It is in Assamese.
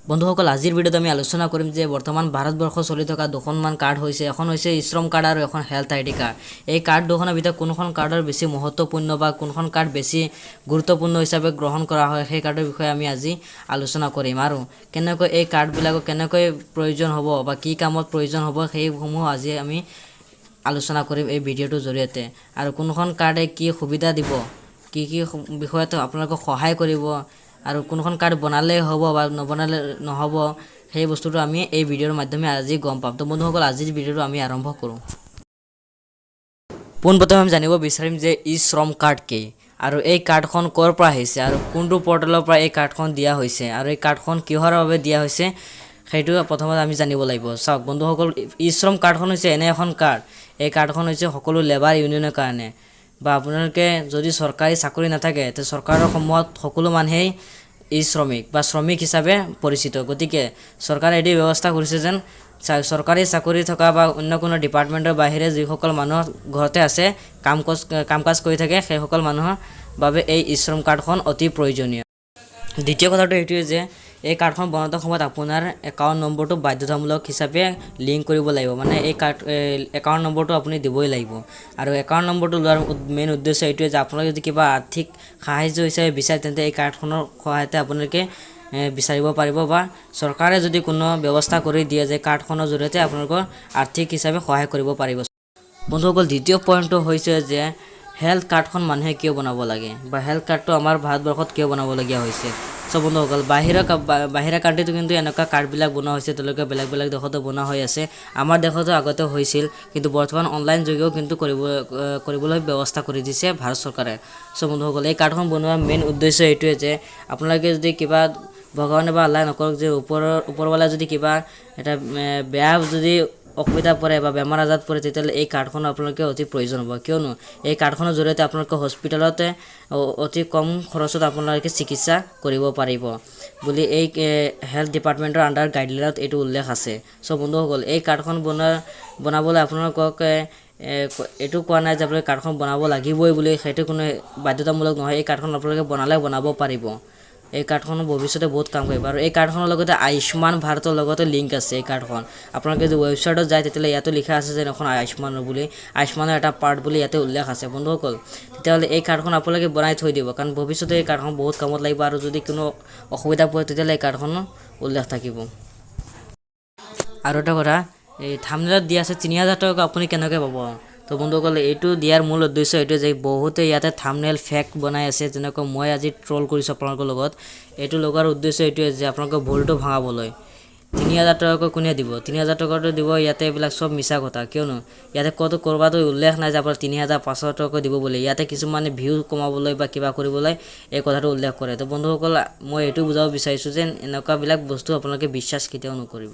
বন্ধুসকল আজিৰ ভিডিঅ'ত আমি আলোচনা কৰিম যে বৰ্তমান ভাৰতবৰ্ষ চলি থকা দুখনমান কাৰ্ড হৈছে এখন হৈছে শ্ৰম কাৰ্ড আৰু এখন হেল্থ আইডি কাৰ্ড এই কাৰ্ড দুখনৰ ভিতৰত কোনখন কাৰ্ডৰ বেছি মহত্বপূৰ্ণ বা কোনখন কাৰ্ড বেছি গুৰুত্বপূৰ্ণ হিচাপে গ্ৰহণ কৰা হয় সেই কাৰ্ডৰ বিষয়ে আমি আজি আলোচনা কৰিম আৰু কেনেকৈ এই কাৰ্ডবিলাকক কেনেকৈ প্ৰয়োজন হ'ব বা কি কামত প্ৰয়োজন হ'ব সেইসমূহ আজি আমি আলোচনা কৰিম এই ভিডিঅ'টোৰ জৰিয়তে আৰু কোনখন কাৰ্ডে কি সুবিধা দিব কি বিষয়ত আপোনালোকক সহায় কৰিব আৰু কোনখন কাৰ্ড বনালে হ'ব বা নবনালে নহ'ব সেই বস্তুটো আমি এই ভিডিঅ'ৰ মাধ্যমে আজি গম পাম। তো বন্ধুসকল আজিৰ ভিডিঅ'টো আমি আৰম্ভ কৰোঁ। পোনপ্ৰথমে আমি জানিব বিচাৰিম যে ই শ্ৰম কাৰ্ড কি আৰু এই কাৰ্ডখন ক'ৰ পৰা আহিছে আৰু কোনটো পৰ্টেলৰ পৰা এই কাৰ্ডখন দিয়া হৈছে আৰু এই কাৰ্ডখন কিহৰ বাবে দিয়া হৈছে সেইটো প্ৰথমতে আমি জানিব লাগিব। চাওক বন্ধুসকল, ই শ্ৰম কাৰ্ডখন হৈছে এনে এখন কাৰ্ড, এই কাৰ্ডখন হৈছে সকলো লেবাৰ ইউনিয়নৰ কাৰণে বা আপোনালোকে যদি চৰকাৰী চাকৰি নাথাকে তে চৰকাৰৰ সমূহত সকলো মানুহেই ই শ্ৰমিক বা শ্ৰমিক হিচাপে পৰিচিত। গতিকে চৰকাৰে এটি ব্যৱস্থা কৰিছে যেন চৰকাৰী চাকৰি থকা বা অন্য কোনো ডিপাৰ্টমেণ্টৰ বাহিৰে যিসকল মানুহ ঘৰতে আছে কাম কাজ কৰি থাকে সেইসকল মানুহৰ বাবে এই ই শ্ৰম কাৰ্ডখন অতি প্ৰয়োজনীয়। দ্বিতীয় কথাটো এইটোৱে যে এই কাৰ্ডখন বনোৱাৰ সময়ত আপোনাৰ একাউণ্ট নম্বৰটো বাধ্যতামূলক হিচাপে লিংক কৰিব লাগিব, মানে এই একাউণ্ট নম্বৰটো আপুনি দিবই লাগিব। আৰু একাউণ্ট নম্বৰটো লোৱাৰ মেইন উদ্দেশ্য এইটোৱে যে আপোনালোকে যদি কিবা আৰ্থিক সাহায্য হিচাপে বিচাৰে তেন্তে এই কাৰ্ডখনৰ সহায়তে আপোনালোকে বিচাৰিব পাৰিব বা চৰকাৰে যদি কোনো ব্যৱস্থা কৰি দিয়ে যে কাৰ্ডখনৰ জৰিয়তে আপোনালোকৰ আৰ্থিক হিচাপে সহায় কৰিব পাৰিব। বন্ধুসকল, দ্বিতীয় পইণ্টটো হৈছে যে হেল্থ কাৰ্ডখন মানুহে কিয় বনাব লাগে বা হেল্থ কাৰ্ডটো আমাৰ ভাৰতবৰ্ষত কিয় বনাবলগীয়া হৈছে। চ' বন্ধুসকল, বাহিৰা কাণ্ট্ৰিটো কিন্তু এনেকুৱা কাৰ্ডবিলাক বনোৱা হৈছে, তেওঁলোকে বেলেগ বেলেগ দেশতো বনোৱা হৈ আছে। আমাৰ দেশতো আগতে হৈছিল, কিন্তু বৰ্তমান অনলাইন যোগেও কিন্তু কৰিবলৈ ব্যৱস্থা কৰি দিছে ভাৰত চৰকাৰে। চ' বন্ধুসকল, এই কাৰ্ডখন বনোৱাৰ মেইন উদ্দেশ্য এইটোৱে যে আপোনালোকে যদি কিবা ভগৱানে বা আল্লাই নকৰক যে ওপৰৱালা যদি কিবা এটা বেয়া যদি অসুবিধা পৰে বা বেমাৰ আজাৰত পৰে তেতিয়াহ'লে এই কাৰ্ডখন আপোনালোকে অতি প্ৰয়োজন হ'ব, কিয়নো এই কাৰ্ডখনৰ জৰিয়তে আপোনালোকে হস্পিটেলতে অতি কম খৰচত আপোনালোকে চিকিৎসা কৰিব পাৰিব বুলি এই হেল্থ ডিপাৰ্টমেণ্টৰ আণ্ডাৰ গাইডলাইনত এইটো উল্লেখ আছে। চ' বন্ধুসকল, এই কাৰ্ডখন বনাবলৈ আপোনালোকক এইটো কোৱা নাই যে আপোনালোকে কাৰ্ডখন বনাব লাগিবই বুলি, সেইটো কোনো বাধ্যতামূলক নহয়। এই কাৰ্ডখন আপোনালোকে বনাব পাৰিব। এই কাৰ্ডখন ভৱিষ্যতে বহুত কাম কৰিব আৰু এই কাৰ্ডখনৰ লগতে আয়ুষ্মান ভাৰতৰ লগতে লিংক আছে। এই কাৰ্ডখন আপোনালোকে যদি ৱেবছাইটত যায় তেতিয়াহ'লে ইয়াতো লিখা আছে যে এখন আয়ুষ্মানৰ বুলি, আয়ুষ্মানৰ এটা পাৰ্ট বুলি ইয়াতে উল্লেখ আছে। বন্ধুসকল, তেতিয়াহ'লে এই কাৰ্ডখন আপোনালোকে বনাই থৈ দিব, কাৰণ ভৱিষ্যতে এই কাৰ্ডখন বহুত কামত লাগিব আৰু যদি কোনো অসুবিধা পৰে তেতিয়াহ'লে এই কাৰ্ডখনৰ উল্লেখ থাকিব। আৰু এটা কথা, এই থাম্বনেইলত দিয়া আছে 3000 টকা আপুনি কেনেকৈ পাব। তো বন্ধুসকল, এইটো দিয়াৰ মূল উদ্দেশ্য এইটোৱে যে বহুতে ইয়াতে থাম্বনেইল ফেক বনাই আছে, যেনেকৈ মই আজি ট্ৰল কৰিছোঁ আপোনালোকৰ লগত। এইটো লগোৱাৰ উদ্দেশ্য এইটোৱে যে আপোনালোকৰ ভুলটো ভাঙাবলৈ। 3000 টকাকৈ কোনে দিব? 3000 টকাটো দিব ইয়াতে, এইবিলাক চব মিছা কথা, কিয়নো ইয়াতে ক'ৰবাতো উল্লেখ নাই যে আপোনাৰ 3500 টকাকৈ দিব বুলি। ইয়াতে কিছুমানে ভিউ কমাবলৈ বা কিবা কৰিবলৈ এই কথাটো উল্লেখ কৰে। তো বন্ধুসকল, মই এইটো বুজাব বিচাৰিছোঁ যে এনেকুৱাবিলাক বস্তু আপোনালোকে বিশ্বাস কেতিয়াও নকৰিব।